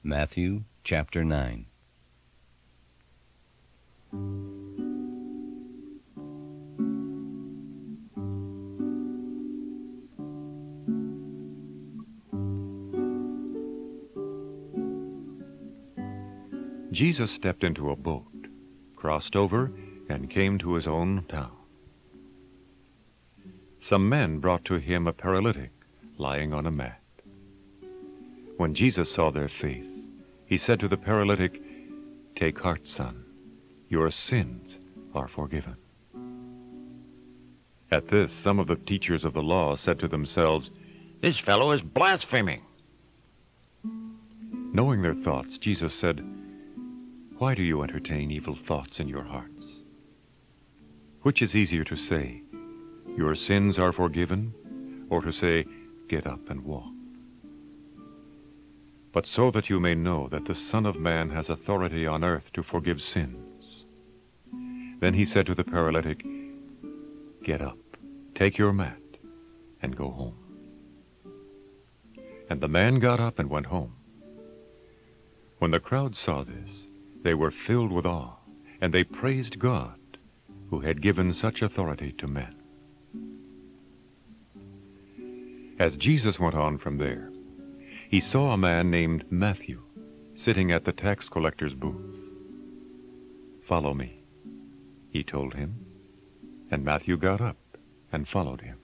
Matthew chapter 9. Jesus stepped into a boat, crossed over, and came to his own town. Some men brought to him a paralytic lying on a mat. When Jesus saw their faith, he said to the paralytic, "Take heart, son, your sins are forgiven." At this, some of the teachers of the law said to themselves, "This fellow is blaspheming." Knowing their thoughts, Jesus said, "Why do you entertain evil thoughts in your hearts? Which is easier to say, 'Your sins are forgiven,' or to say, 'Get up and walk'? But so that you may know that the Son of Man has authority on earth to forgive sins." Then he said to the paralytic, "Get up, take your mat, and go home." And the man got up and went home. When the crowd saw this, they were filled with awe, and they praised God, who had given such authority to men. As Jesus went on from there, he saw a man named Matthew sitting at the tax collector's booth. "Follow me," he told him, and Matthew got up and followed him.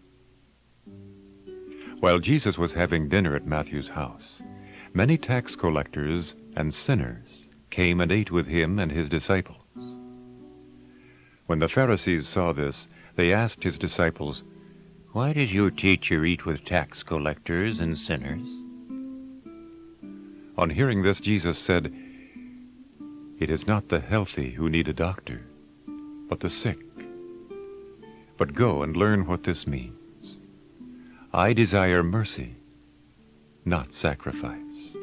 While Jesus was having dinner at Matthew's house, many tax collectors and sinners came and ate with him and his disciples. When the Pharisees saw this, they asked his disciples, "Why does your teacher eat with tax collectors and sinners?" On hearing this, Jesus said, "It is not the healthy who need a doctor, but the sick. But go and learn what this means. I desire mercy, not sacrifice.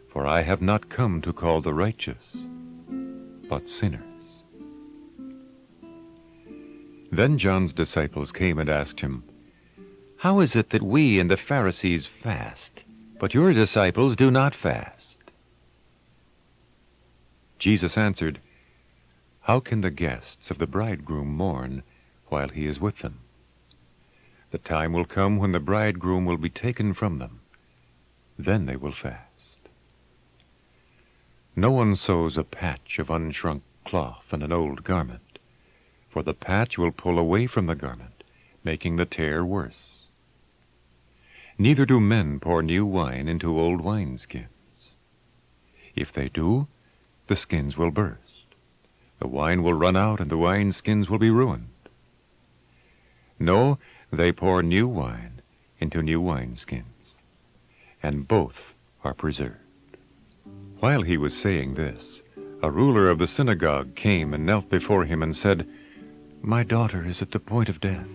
For I have not come to call the righteous, but sinners." Then John's disciples came and asked him, "How is it that we and the Pharisees fast, but your disciples do not fast?" Jesus answered, "How can the guests of the bridegroom mourn while he is with them? The time will come when the bridegroom will be taken from them. Then they will fast. No one sews a patch of unshrunk cloth in an old garment, for the patch will pull away from the garment, making the tear worse. Neither do men pour new wine into old wineskins. If they do, the skins will burst. The wine will run out, and the wineskins will be ruined. No, they pour new wine into new wineskins, and both are preserved." While he was saying this, a ruler of the synagogue came and knelt before him and said, "My daughter is at the point of death,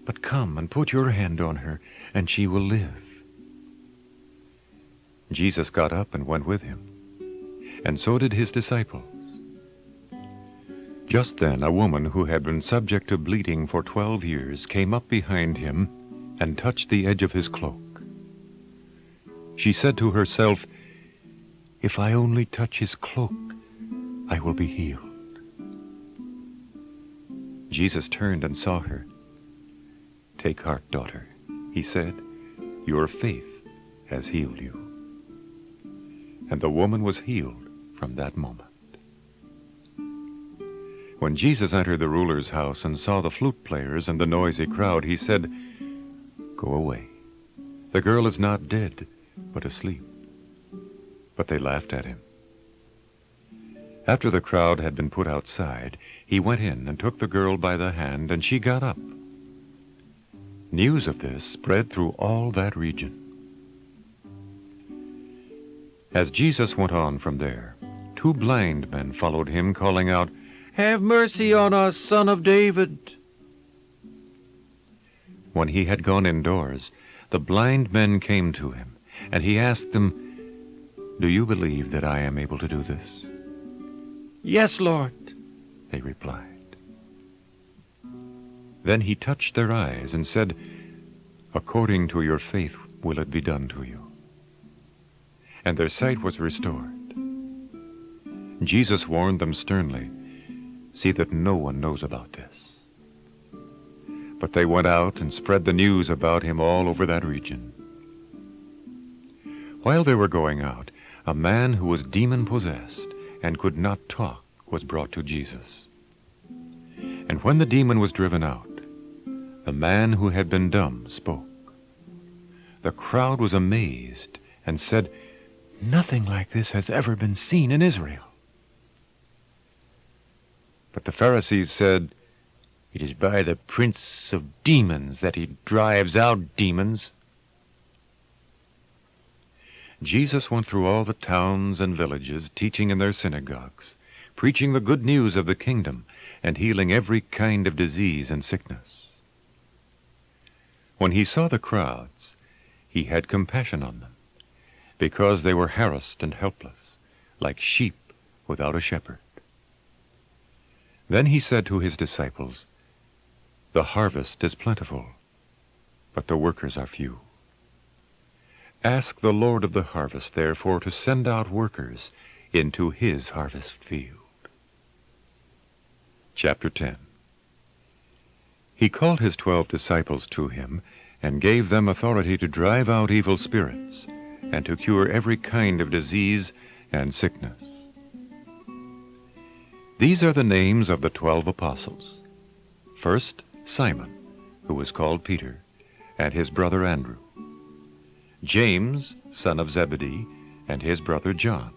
but come and put your hand on her, and she will live." Jesus got up and went with him, and so did his disciples. Just then a woman who had been subject to bleeding for 12 years came up behind him and touched the edge of his cloak. She said to herself, "If I only touch his cloak, I will be healed." Jesus turned and saw her. "Take heart, daughter," he said, "your faith has healed you." And the woman was healed from that moment. When Jesus entered the ruler's house and saw the flute players and the noisy crowd, he said, "Go away. The girl is not dead, but asleep." But they laughed at him. After the crowd had been put outside, he went in and took the girl by the hand, and she got up. News of this spread through all that region. As Jesus went on from there, 2 blind men followed him, calling out, "Have mercy on us, Son of David." When he had gone indoors, the blind men came to him, and he asked them, "Do you believe that I am able to do this?" "Yes, Lord," they replied. Then he touched their eyes and said, "According to your faith will it be done to you." and their sight was restored. Jesus warned them sternly, "See that no one knows about this." But they went out and spread the news about him all over that region. While they were going out, a man who was demon-possessed and could not talk was brought to Jesus. And when the demon was driven out, the man who had been dumb spoke. The crowd was amazed and said, "Nothing like this has ever been seen in Israel." But the Pharisees said, "It is by the prince of demons that he drives out demons." Jesus went through all the towns and villages, teaching in their synagogues, preaching the good news of the kingdom, and healing every kind of disease and sickness. When he saw the crowds, he had compassion on them, because they were harassed and helpless, like sheep without a shepherd. Then he said to his disciples, "The harvest is plentiful, but the workers are few. Ask the Lord of the harvest, therefore, to send out workers into his harvest field." Chapter 10. He called his 12 disciples to him and gave them authority to drive out evil spirits and to cure every kind of disease and sickness. These are the names of the 12 apostles. First, Simon, who was called Peter, and his brother Andrew. James, son of Zebedee, and his brother John.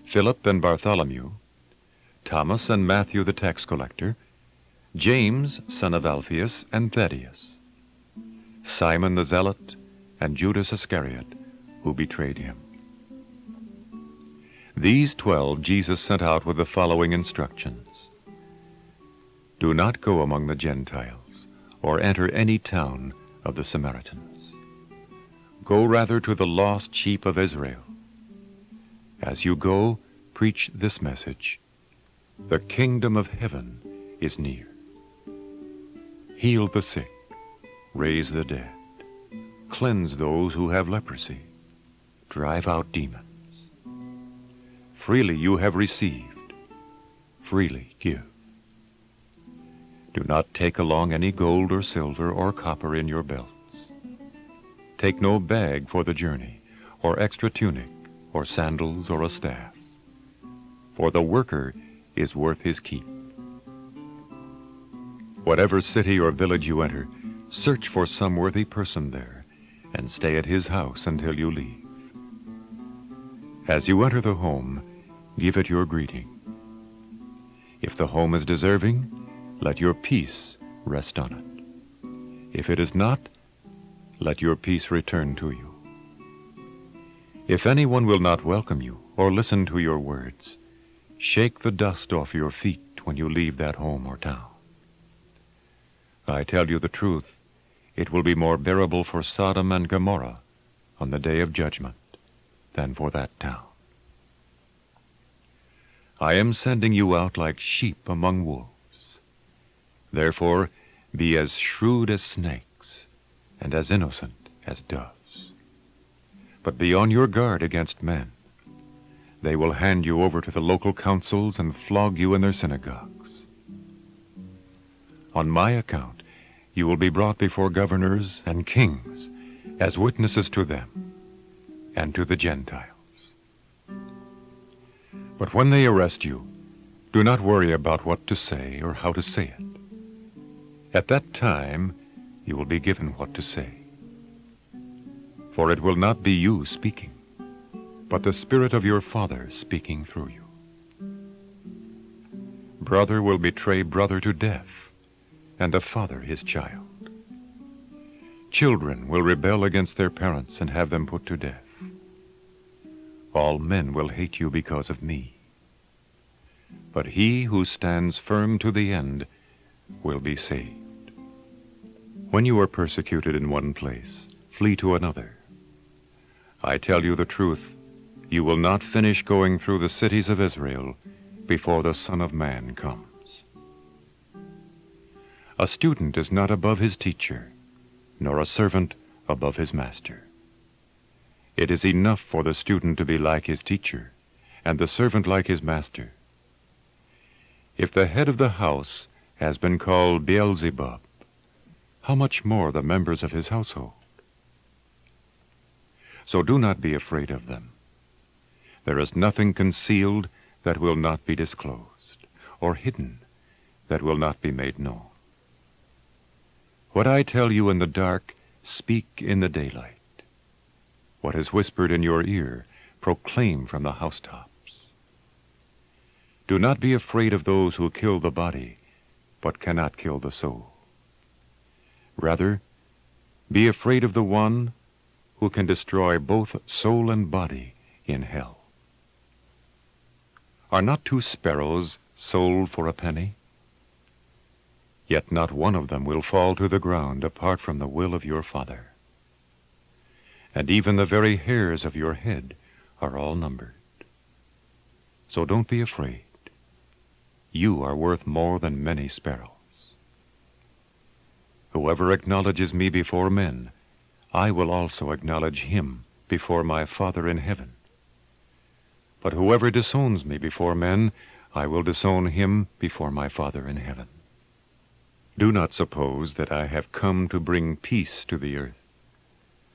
Philip and Bartholomew. Thomas and Matthew the tax collector. James, son of Alphaeus, and Thaddeus. Simon the zealot, and Judas Iscariot, who betrayed him. These 12 Jesus sent out with the following instructions. Do not go among the Gentiles, or enter any town of the Samaritans. Go rather to the lost sheep of Israel. As you go, preach this message: the kingdom of heaven is near. Heal the sick, raise the dead, cleanse those who have leprosy, drive out demons. Freely you have received, freely give. Do not take along any gold or silver or copper in your belts. Take no bag for the journey, or extra tunic, or sandals, or a staff. For the worker is worth his keep. Whatever city or village you enter, search for some worthy person there, and stay at his house until you leave. As you enter the home, give it your greeting. If the home is deserving, let your peace rest on it. If it is not, let your peace return to you. If anyone will not welcome you or listen to your words, shake the dust off your feet when you leave that home or town. I tell you the truth, it will be more bearable for Sodom and Gomorrah on the day of judgment than for that town. I am sending you out like sheep among wolves. Therefore, be as shrewd as snakes and as innocent as doves. But be on your guard against men. They will hand you over to the local councils and flog you in their synagogues. On my account, you will be brought before governors and kings as witnesses to them and to the Gentiles. But when they arrest you, do not worry about what to say or how to say it. At that time, you will be given what to say. For it will not be you speaking, but the Spirit of your Father speaking through you. Brother will betray brother to death, and a father his child. Children will rebel against their parents and have them put to death. All men will hate you because of me. But he who stands firm to the end will be saved. When you are persecuted in one place, flee to another. I tell you the truth, you will not finish going through the cities of Israel before the Son of Man comes. A student is not above his teacher, nor a servant above his master. It is enough for the student to be like his teacher, and the servant like his master. If the head of the house has been called Beelzebub, how much more the members of his household? So do not be afraid of them. There is nothing concealed that will not be disclosed, or hidden that will not be made known. What I tell you in the dark, speak in the daylight. What is whispered in your ear, proclaim from the housetops. Do not be afraid of those who kill the body, but cannot kill the soul. Rather, be afraid of the one who can destroy both soul and body in hell. Are not 2 sparrows sold for a penny? Yet not one of them will fall to the ground apart from the will of your Father. And even the very hairs of your head are all numbered. So don't be afraid. You are worth more than many sparrows. Whoever acknowledges me before men, I will also acknowledge him before my Father in heaven. But whoever disowns me before men, I will disown him before my Father in heaven. Do not suppose that I have come to bring peace to the earth.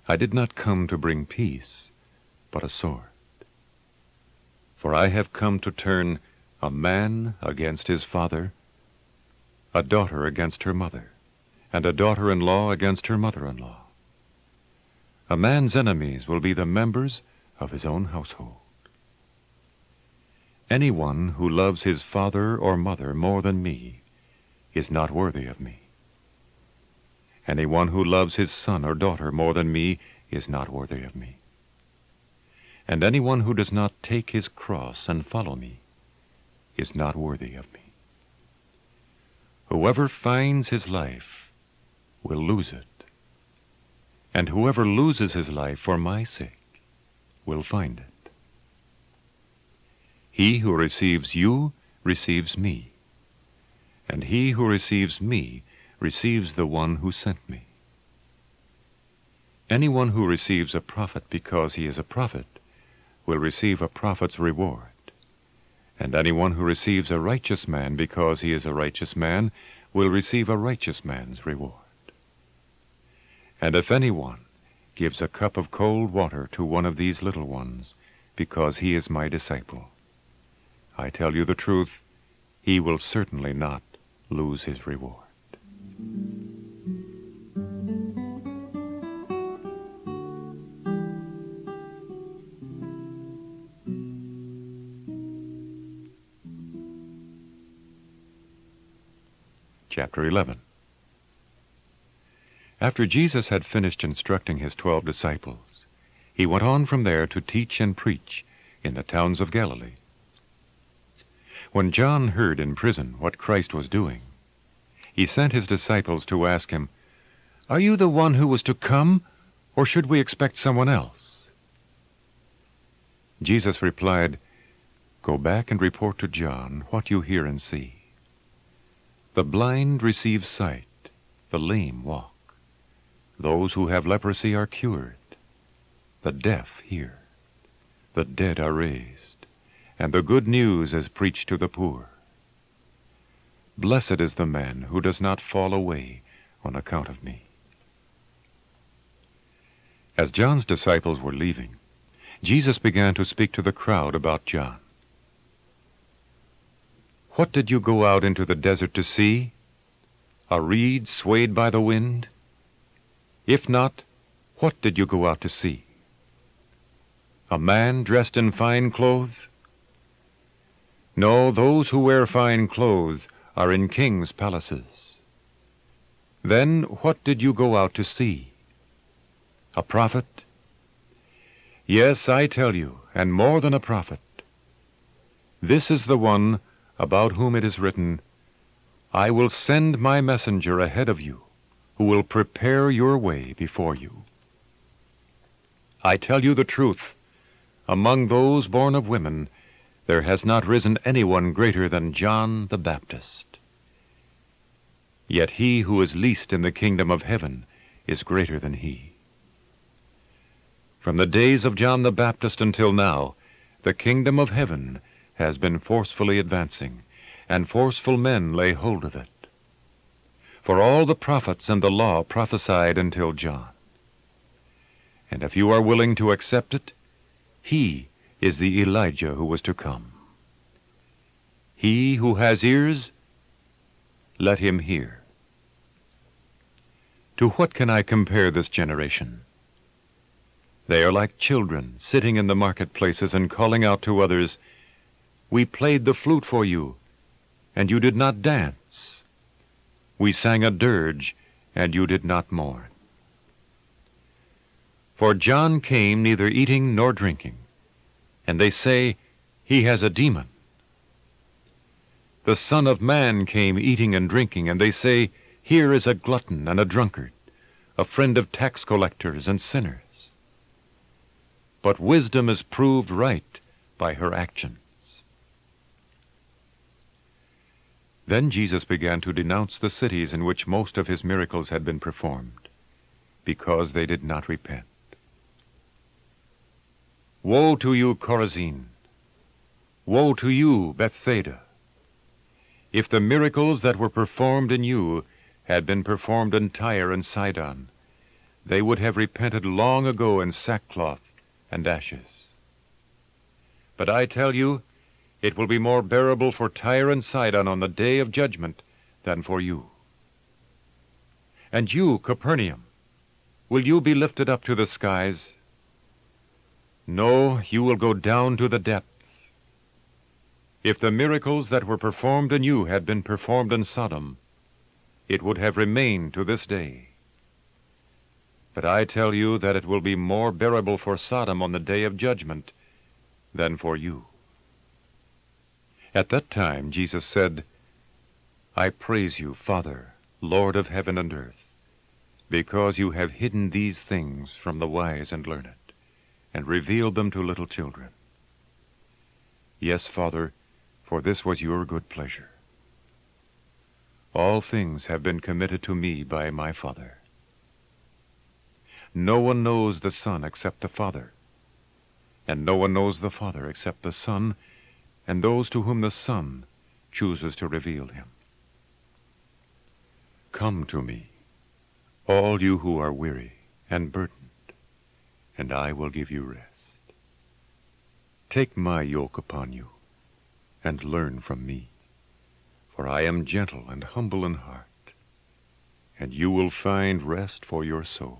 I did not come to bring peace, but a sword. For I have come to turn a man against his father, a daughter against her mother, and a daughter-in-law against her mother-in-law. A man's enemies will be the members of his own household. Anyone who loves his father or mother more than me is not worthy of me. Anyone who loves his son or daughter more than me is not worthy of me. And anyone who does not take his cross and follow me is not worthy of me. Whoever finds his life will lose it, and whoever loses his life for my sake will find it. He who receives you receives me, and he who receives me receives the one who sent me. Anyone who receives a prophet because he is a prophet will receive a prophet's reward, and anyone who receives a righteous man because he is a righteous man will receive a righteous man's reward. And if anyone gives a cup of cold water to one of these little ones because he is my disciple, I tell you the truth, he will certainly not lose his reward. Chapter 11. After Jesus had finished instructing his 12 disciples, he went on from there to teach and preach in the towns of Galilee. When John heard in prison what Christ was doing, he sent his disciples to ask him, "Are you the one who was to come, or should we expect someone else?" Jesus replied, "Go back and report to John what you hear and see. The blind receive sight, the lame walk. Those who have leprosy are cured, the deaf hear, the dead are raised, and the good news is preached to the poor. Blessed is the man who does not fall away on account of me." As John's disciples were leaving, Jesus began to speak to the crowd about John. "What did you go out into the desert to see? A reed swayed by the wind? If not, what did you go out to see? A man dressed in fine clothes? No, those who wear fine clothes are in kings' palaces. Then what did you go out to see? A prophet? Yes, I tell you, and more than a prophet. This is the one about whom it is written, 'I will send my messenger ahead of you, who will prepare your way before you.' I tell you the truth, among those born of women, there has not risen anyone greater than John the Baptist. Yet he who is least in the kingdom of heaven is greater than he. From the days of John the Baptist until now, the kingdom of heaven has been forcefully advancing, and forceful men lay hold of it. For all the prophets and the law prophesied until John. And if you are willing to accept it, he is the Elijah who was to come. He who has ears, let him hear. To what can I compare this generation? They are like children sitting in the marketplaces and calling out to others, "We played the flute for you, and you did not dance. We sang a dirge, and you did not mourn." For John came neither eating nor drinking, and they say, "He has a demon." The Son of Man came eating and drinking, and they say, "Here is a glutton and a drunkard, a friend of tax collectors and sinners." But wisdom is proved right by her actions. Then Jesus began to denounce the cities in which most of his miracles had been performed, because they did not repent. "Woe to you, Chorazin! Woe to you, Bethsaida! If the miracles that were performed in you had been performed in Tyre and Sidon, they would have repented long ago in sackcloth and ashes. But I tell you, it will be more bearable for Tyre and Sidon on the day of judgment than for you. And you, Capernaum, will you be lifted up to the skies? No, you will go down to the depths. If the miracles that were performed in you had been performed in Sodom, it would have remained to this day. But I tell you that it will be more bearable for Sodom on the day of judgment than for you." At that time Jesus said, "I praise you, Father, Lord of heaven and earth, because you have hidden these things from the wise and learned, and revealed them to little children. Yes, Father, for this was your good pleasure. All things have been committed to me by my Father. No one knows the Son except the Father, and no one knows the Father except the Son, and those to whom the Son chooses to reveal him. Come to me, all you who are weary and burdened, and I will give you rest. Take my yoke upon you, and learn from me, for I am gentle and humble in heart, and you will find rest for your souls.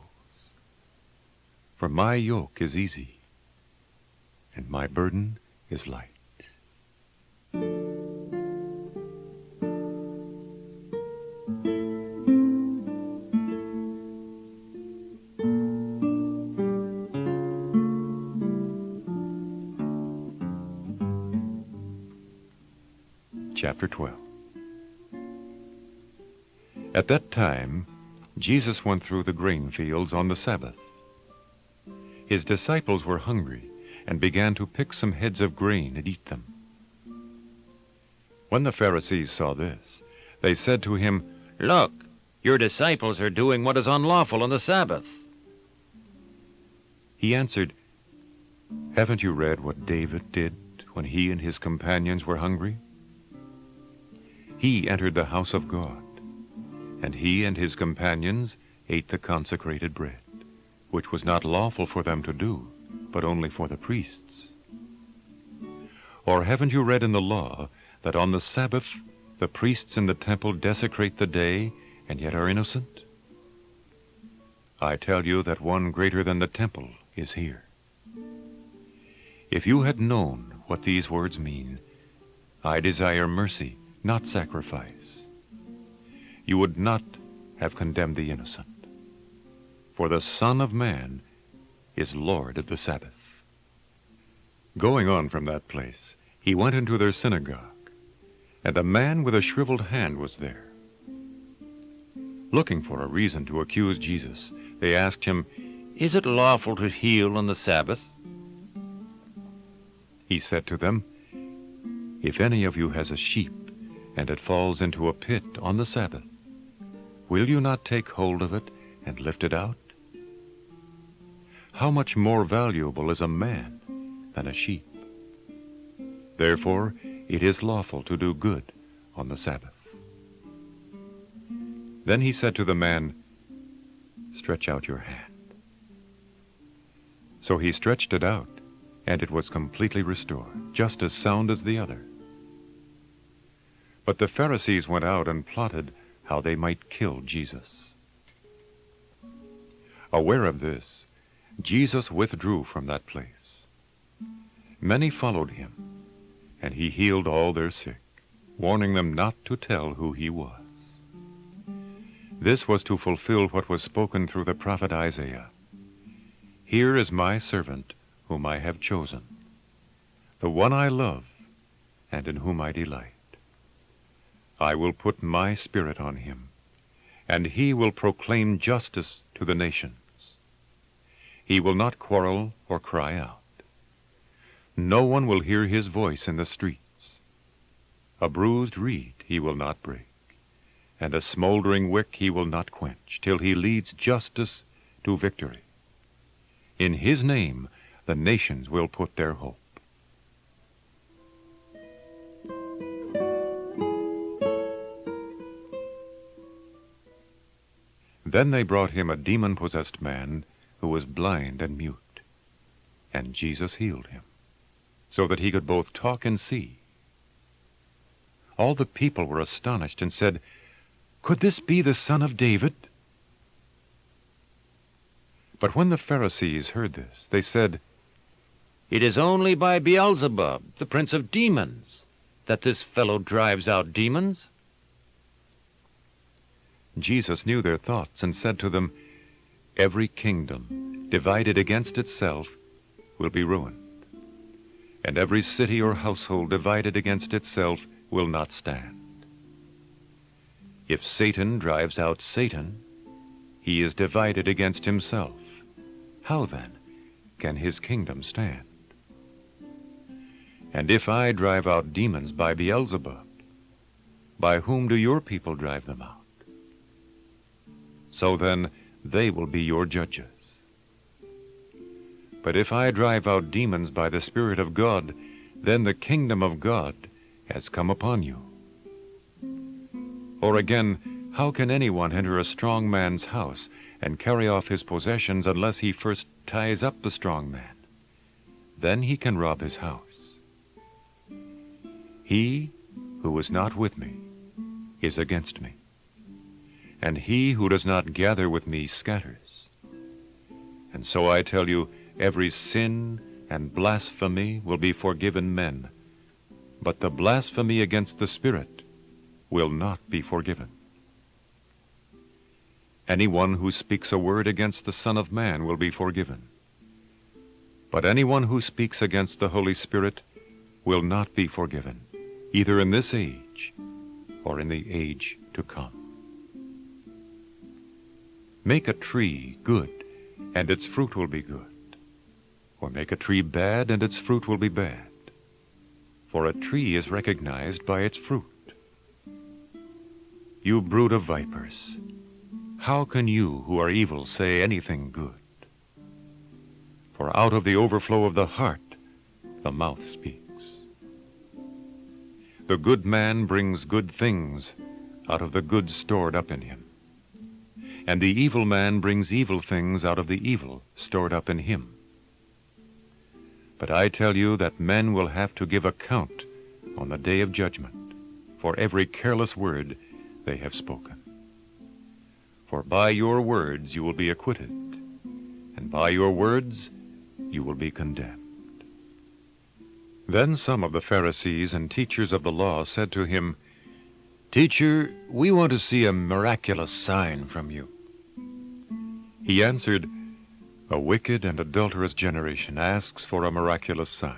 For my yoke is easy, and my burden is light." Chapter 12. At that time, Jesus went through the grain fields on the Sabbath. His disciples were hungry and began to pick some heads of grain and eat them. When the Pharisees saw this, they said to him, "Look, your disciples are doing what is unlawful on the Sabbath." He answered, "Haven't you read what David did when he and his companions were hungry? He entered the house of God, and he and his companions ate the consecrated bread, which was not lawful for them to do, but only for the priests. Or haven't you read in the law that on the Sabbath the priests in the temple desecrate the day and yet are innocent? I tell you that one greater than the temple is here. If you had known what these words mean, I desire mercy, not sacrifice, you would not have condemned the innocent. For the Son of Man is Lord of the Sabbath." Going on from that place, he went into their synagogue, and a man with a shriveled hand was there. Looking for a reason to accuse Jesus, they asked him, "Is it lawful to heal on the Sabbath?" He said to them, "If any of you has a sheep, and it falls into a pit on the Sabbath, will you not take hold of it and lift it out? how much more valuable is a man than a sheep? Therefore it is lawful to do good on the Sabbath. Then he said to the man, Stretch out your hand. So he stretched it out, and it was completely restored, just as sound as the other. But the Pharisees went out and plotted how they might kill Jesus. Aware of this, Jesus withdrew from that place. Many followed him, and he healed all their sick, warning them not to tell who he was. This was to fulfill what was spoken through the prophet Isaiah. Here is my servant whom I have chosen, the one I love and in whom I delight. I will put my spirit on him, and he will proclaim justice to the nations. He will not quarrel or cry out. No one will hear his voice in the streets. A bruised reed he will not break, and a smoldering wick he will not quench, till he leads justice to victory. In his name the nations will put their hope. Then they brought him a demon-possessed man who was blind and mute, and Jesus healed him, so that he could both talk and see. All the people were astonished and said, Could this be the Son of David? But when the Pharisees heard this, they said, It is only by Beelzebub, the prince of demons, that this fellow drives out demons. Jesus knew their thoughts and said to them, Every kingdom divided against itself will be ruined, and every city or household divided against itself will not stand. If Satan drives out Satan, he is divided against himself. How then can his kingdom stand? And if I drive out demons by Beelzebub, by whom do your people drive them out? So then they will be your judges. But if I drive out demons by the Spirit of God, then the kingdom of God has come upon you. Or again, how can anyone enter a strong man's house and carry off his possessions unless he first ties up the strong man? Then he can rob his house. He who is not with me is against me, and he who does not gather with me scatters. And so I tell you, every sin and blasphemy will be forgiven men, but the blasphemy against the Spirit will not be forgiven. Anyone who speaks a word against the Son of Man will be forgiven, but anyone who speaks against the Holy Spirit will not be forgiven, either in this age or in the age to come. Make a tree good, and its fruit will be good. Or make a tree bad, and its fruit will be bad. For a tree is recognized by its fruit. You brood of vipers, how can you who are evil say anything good? For out of the overflow of the heart the mouth speaks. The good man brings good things out of the good stored up in him, and the evil man brings evil things out of the evil stored up in him. But I tell you that men will have to give account on the day of judgment for every careless word they have spoken. For by your words you will be acquitted, and by your words you will be condemned. Then some of the Pharisees and teachers of the law said to him, Teacher, we want to see a miraculous sign from you. He answered, A wicked and adulterous generation asks for a miraculous sign,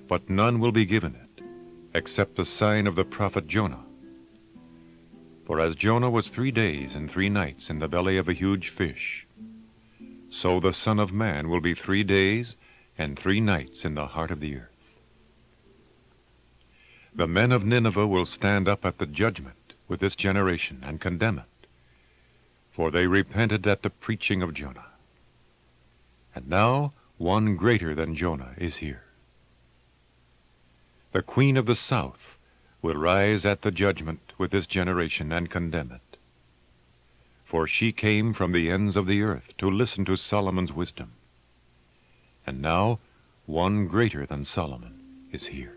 but none will be given it, except the sign of the prophet Jonah. For as Jonah was 3 days and 3 nights in the belly of a huge fish, so the Son of Man will be 3 days and 3 nights in the heart of the earth. The men of Nineveh will stand up at the judgment with this generation and condemn it, for they repented at the preaching of Jonah. And now one greater than Jonah is here. The queen of the south will rise at the judgment with this generation and condemn it. For she came from the ends of the earth to listen to Solomon's wisdom. And now one greater than Solomon is here.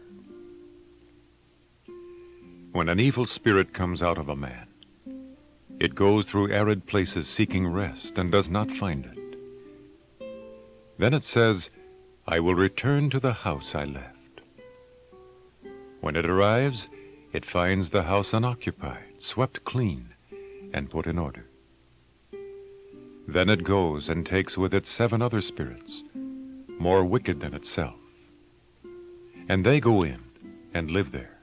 When an evil spirit comes out of a man, it goes through arid places seeking rest and does not find it. Then it says, I will return to the house I left. When it arrives, it finds the house unoccupied, swept clean, and put in order. Then it goes and takes with it 7 other spirits, more wicked than itself. And they go in and live there.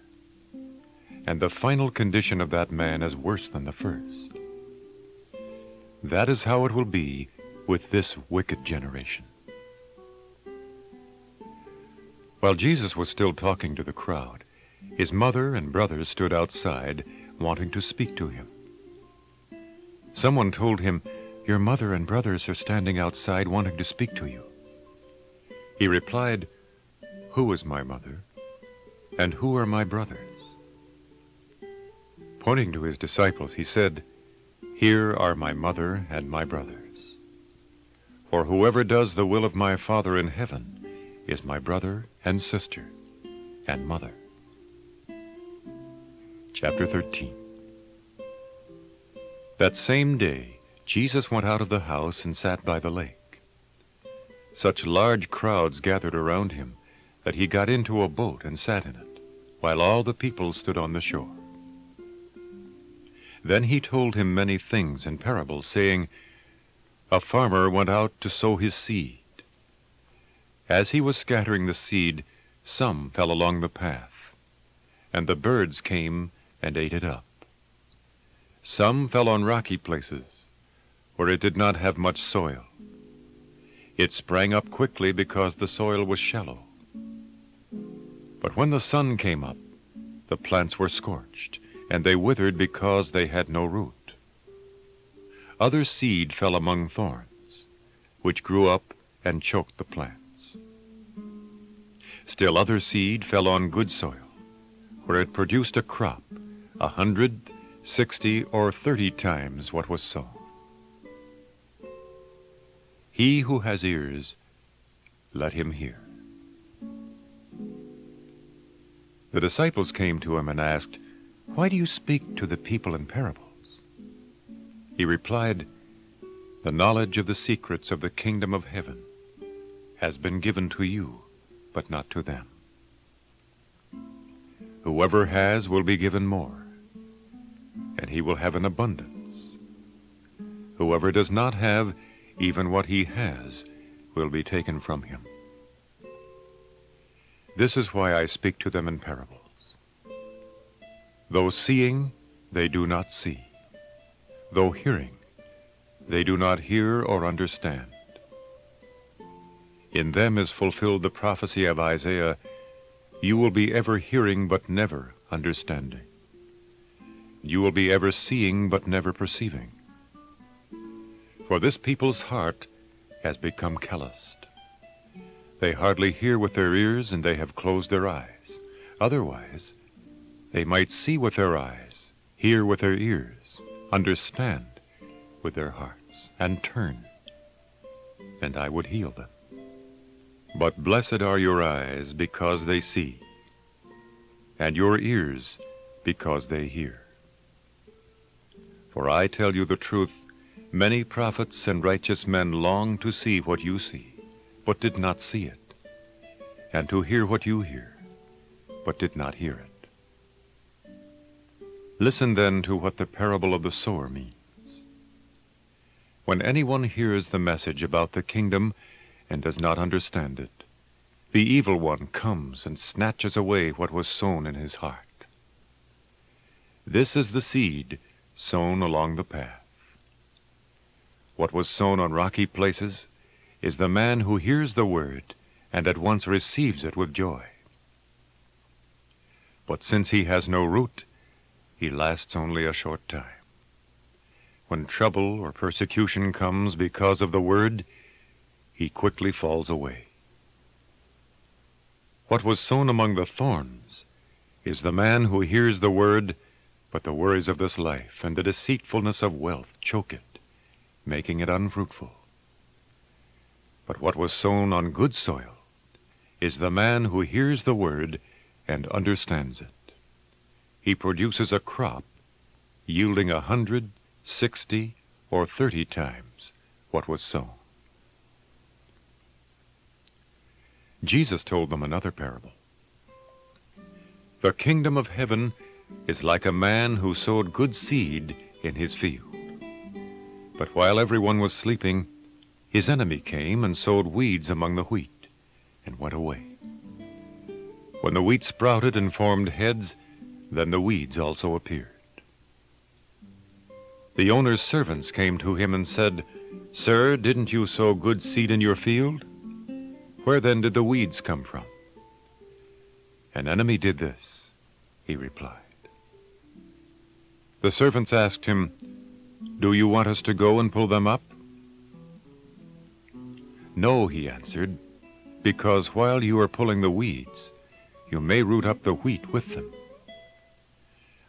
And the final condition of that man is worse than the first. That is how it will be with this wicked generation. While Jesus was still talking to the crowd, his mother and brothers stood outside, wanting to speak to him. Someone told him, Your mother and brothers are standing outside wanting to speak to you. He replied, Who is my mother, and who are my brothers? Pointing to his disciples, he said, Here are my mother and my brothers. For whoever does the will of my Father in heaven is my brother and sister and mother. Chapter 13. That same day, Jesus went out of the house and sat by the lake. Such large crowds gathered around him that he got into a boat and sat in it, while all the people stood on the shore. Then he told him many things in parables, saying, A farmer went out to sow his seed. As he was scattering the seed, some fell along the path, and the birds came and ate it up. Some fell on rocky places, where it did not have much soil. It sprang up quickly because the soil was shallow. But when the sun came up, the plants were scorched, and they withered because they had no root. Other seed fell among thorns, which grew up and choked the plants. Still other seed fell on good soil, where it produced a crop, 100, 60, or 30 times what was sown. He who has ears, let him hear. The disciples came to him and asked, Why do you speak to the people in parables? He replied, The knowledge of the secrets of the kingdom of heaven has been given to you, but not to them. Whoever has will be given more, and he will have an abundance. Whoever does not have, even what he has will be taken from him. This is why I speak to them in parables. Though seeing, they do not see. Though hearing, they do not hear or understand. In them is fulfilled the prophecy of Isaiah, You will be ever hearing but never understanding. You will be ever seeing but never perceiving. For this people's heart has become calloused. They hardly hear with their ears, and they have closed their eyes. Otherwise, they might see with their eyes, hear with their ears, understand with their hearts, and turn, and I would heal them. But blessed are your eyes because they see, and your ears because they hear. For I tell you the truth, many prophets and righteous men longed to see what you see, but did not see it, and to hear what you hear, but did not hear it. Listen then to what the parable of the sower means. When anyone hears the message about the kingdom and does not understand it, the evil one comes and snatches away what was sown in his heart. This is the seed sown along the path. What was sown on rocky places is the man who hears the word and at once receives it with joy. But since he has no root, he lasts only a short time. When trouble or persecution comes because of the word, he quickly falls away. What was sown among the thorns is the man who hears the word, but the worries of this life and the deceitfulness of wealth choke it, making it unfruitful. But what was sown on good soil is the man who hears the word and understands it. He produces a crop yielding 100, 60, or 30 times what was sown. Jesus told them another parable. The kingdom of heaven is like a man who sowed good seed in his field. But while everyone was sleeping, his enemy came and sowed weeds among the wheat and went away. When the wheat sprouted and formed heads, then the weeds also appeared. The owner's servants came to him and said, "Sir, didn't you sow good seed in your field? Where then did the weeds come from?" "An enemy did this," he replied. The servants asked him, "Do you want us to go and pull them up?" "No," he answered, "because while you are pulling the weeds, you may root up the wheat with them.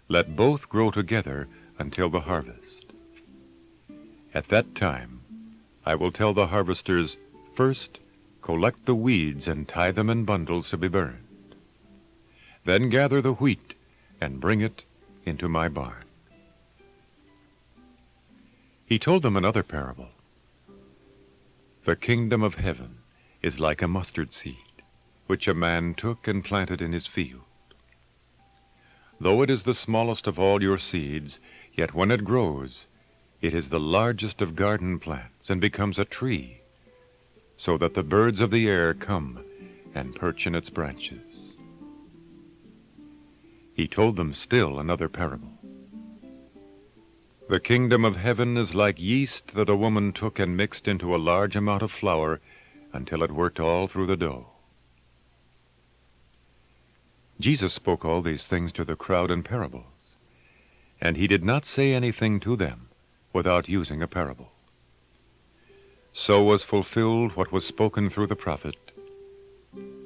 Let both grow together until the harvest. At that time, I will tell the harvesters, first, collect the weeds and tie them in bundles to be burned. Then gather the wheat and bring it into my barn." He told them another parable. The kingdom of heaven is like a mustard seed, which a man took and planted in his field. Though it is the smallest of all your seeds, yet when it grows, it is the largest of garden plants and becomes a tree, so that the birds of the air come and perch in its branches. He told them still another parable. The kingdom of heaven is like yeast that a woman took and mixed into a large amount of flour until it worked all through the dough. Jesus spoke all these things to the crowd in parables, and he did not say anything to them without using a parable. So was fulfilled what was spoken through the prophet,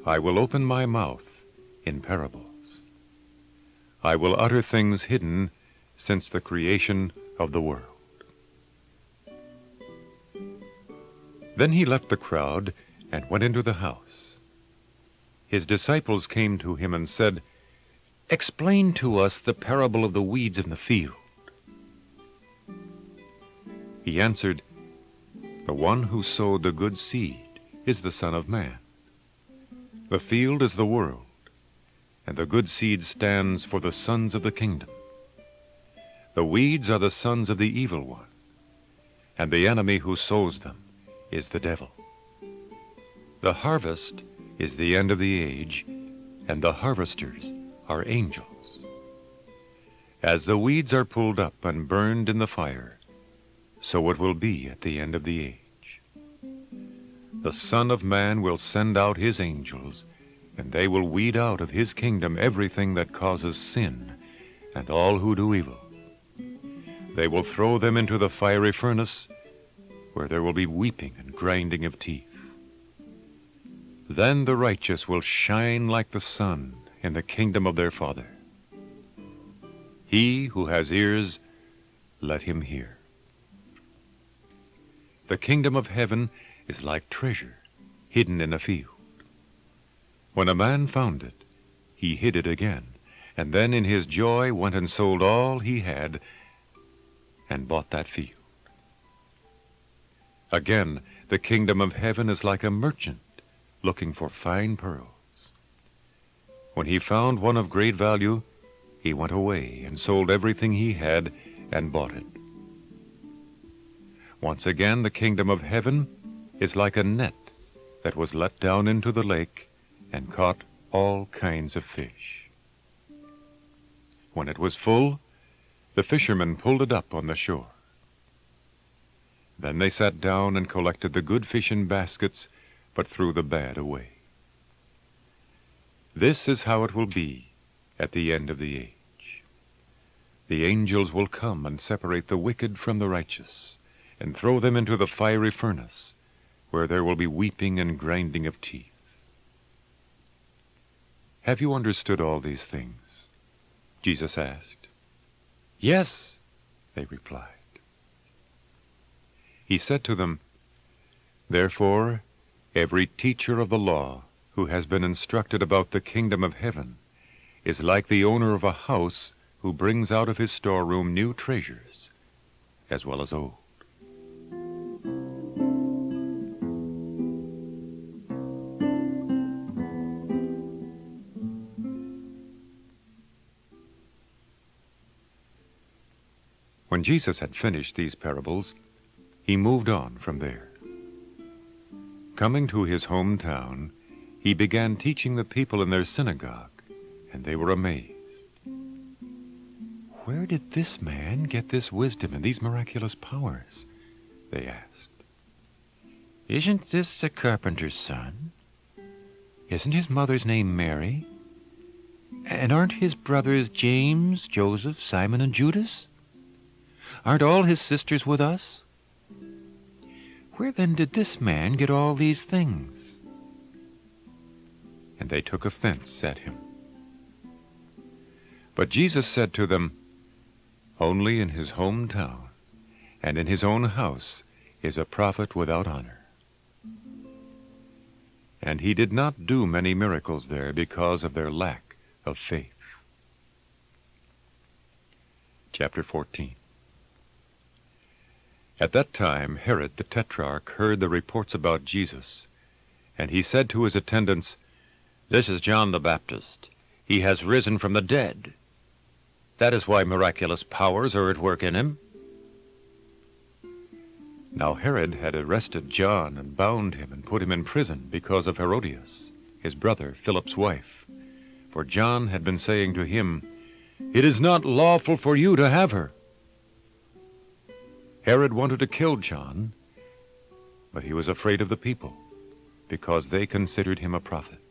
"I will open my mouth in parables. I will utter things hidden since the creation of the world." Then he left the crowd and went into the house. His disciples came to him and said, "Explain to us the parable of the weeds in the field." He answered, "The one who sowed the good seed is the Son of Man. The field is the world, and the good seed stands for the sons of the kingdom. The weeds are the sons of the evil one, and the enemy who sows them is the devil. The harvest is the end of the age, and the harvesters are angels. As the weeds are pulled up and burned in the fire, so it will be at the end of the age. The Son of Man will send out his angels, and they will weed out of his kingdom everything that causes sin and all who do evil. They will throw them into the fiery furnace, where there will be weeping and grinding of teeth. Then the righteous will shine like the sun in the kingdom of their Father. He who has ears, let him hear." The kingdom of heaven is like treasure hidden in a field. When a man found it, he hid it again, and then in his joy went and sold all he had and bought that field. Again, the kingdom of heaven is like a merchant looking for fine pearls. When he found one of great value, he went away and sold everything he had and bought it. Once again, the kingdom of heaven is like a net that was let down into the lake and caught all kinds of fish. When it was full, the fishermen pulled it up on the shore. Then they sat down and collected the good fish in baskets, but threw the bad away. This is how it will be at the end of the age. The angels will come and separate the wicked from the righteous, and throw them into the fiery furnace, where there will be weeping and grinding of teeth. Have you understood all these things? Jesus asked. Yes, they replied. He said to them, Therefore, every teacher of the law who has been instructed about the kingdom of heaven is like the owner of a house who brings out of his storeroom new treasures, as well as old. When Jesus had finished these parables, he moved on from there. Coming to his hometown, he began teaching the people in their synagogue, and they were amazed. Where did this man get this wisdom and these miraculous powers? They asked. Isn't this a carpenter's son? Isn't his mother's name Mary? And aren't his brothers James, Joseph, Simon, and Judas? Aren't all his sisters with us? Where then did this man get all these things? And they took offense at him. But Jesus said to them, Only in his hometown and in his own house is a prophet without honor. And he did not do many miracles there because of their lack of faith. Chapter 14. At that time Herod the Tetrarch heard the reports about Jesus, and he said to his attendants, This is John the Baptist. He has risen from the dead. That is why miraculous powers are at work in him. Now Herod had arrested John and bound him and put him in prison because of Herodias, his brother Philip's wife. For John had been saying to him, It is not lawful for you to have her. Herod wanted to kill John, but he was afraid of the people, because they considered him a prophet.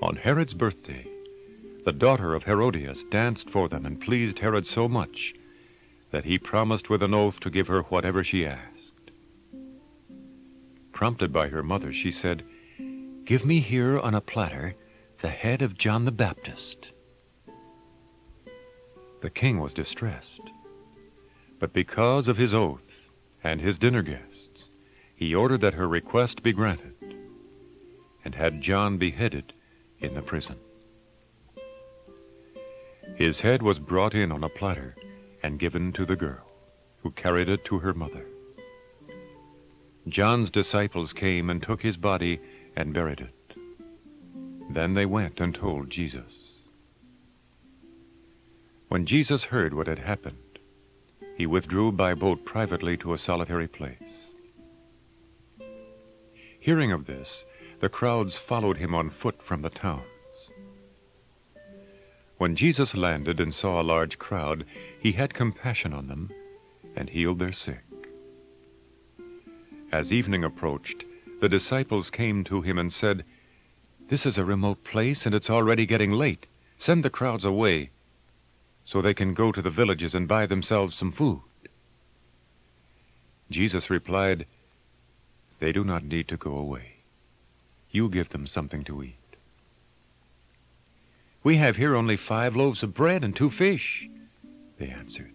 On Herod's birthday, the daughter of Herodias danced for them and pleased Herod so much that he promised with an oath to give her whatever she asked. Prompted by her mother, she said, Give me here on a platter the head of John the Baptist. The king was distressed, but because of his oath and his dinner guests, he ordered that her request be granted, and had John beheaded in the prison. His head was brought in on a platter and given to the girl, who carried it to her mother. John's disciples came and took his body and buried it. Then they went and told Jesus. When Jesus heard what had happened, he withdrew by boat privately to a solitary place. Hearing of this, the crowds followed him on foot from the towns. When Jesus landed and saw a large crowd, he had compassion on them and healed their sick. As evening approached, the disciples came to him and said, This is a remote place, and it's already getting late. Send the crowds away, so they can go to the villages and buy themselves some food. Jesus replied, They do not need to go away. You give them something to eat. We have here only 5 loaves of bread and 2 fish, they answered.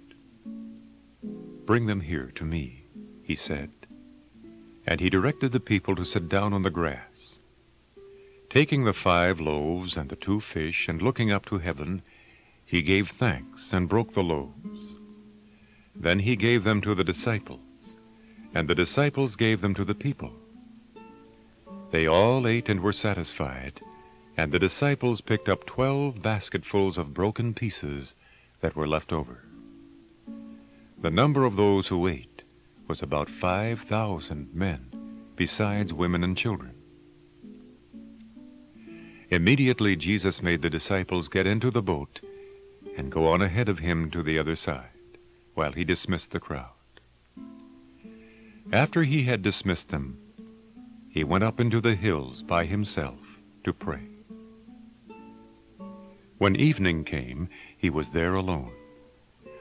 Bring them here to me, he said. And he directed the people to sit down on the grass. Taking the 5 loaves and the 2 fish, and looking up to heaven, he gave thanks and broke the loaves. Then he gave them to the disciples, and the disciples gave them to the people. They all ate and were satisfied, and the disciples picked up 12 basketfuls of broken pieces that were left over. The number of those who ate was about 5,000 men, besides women and children. Immediately Jesus made the disciples get into the boat and go on ahead of him to the other side, while he dismissed the crowd. After he had dismissed them, he went up into the hills by himself to pray. When evening came, he was there alone.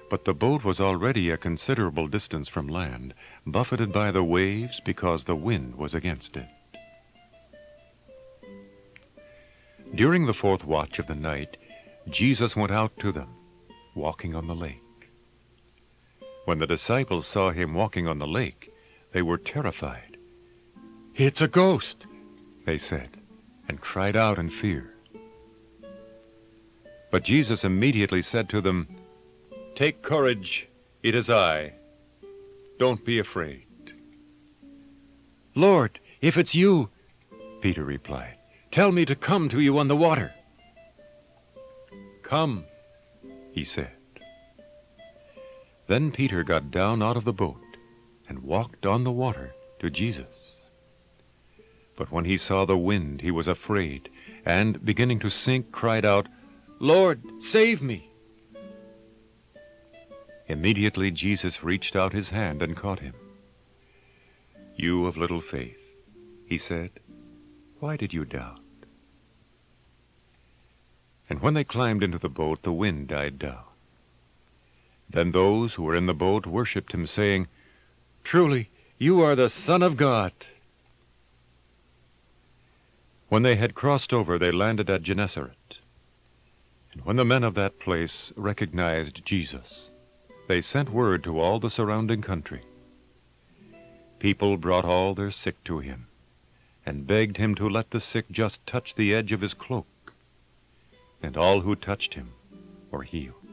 but the boat was already a considerable distance from land, buffeted by the waves because the wind was against it. During the fourth watch of the night, Jesus went out to them, walking on the lake. When the disciples saw him walking on the lake, they were terrified. "It's a ghost," they said, and cried out in fear. But Jesus immediately said to them, "Take courage, it is I. Don't be afraid." "Lord, if it's you," Peter replied, tell me to come to you on the water." "Come," he said. Then Peter got down out of the boat and walked on the water to Jesus. But when he saw the wind, he was afraid, and, beginning to sink, cried out, "Lord, save me!" Immediately Jesus reached out his hand and caught him. "You of little faith," he said, "why did you doubt?" And when they climbed into the boat, the wind died down. Then those who were in the boat worshipped him, saying, "Truly, you are the Son of God." When they had crossed over, they landed at Gennesaret. And when the men of that place recognized Jesus, they sent word to all the surrounding country. People brought all their sick to him, and begged him to let the sick just touch the edge of his cloak. And all who touched him were healed.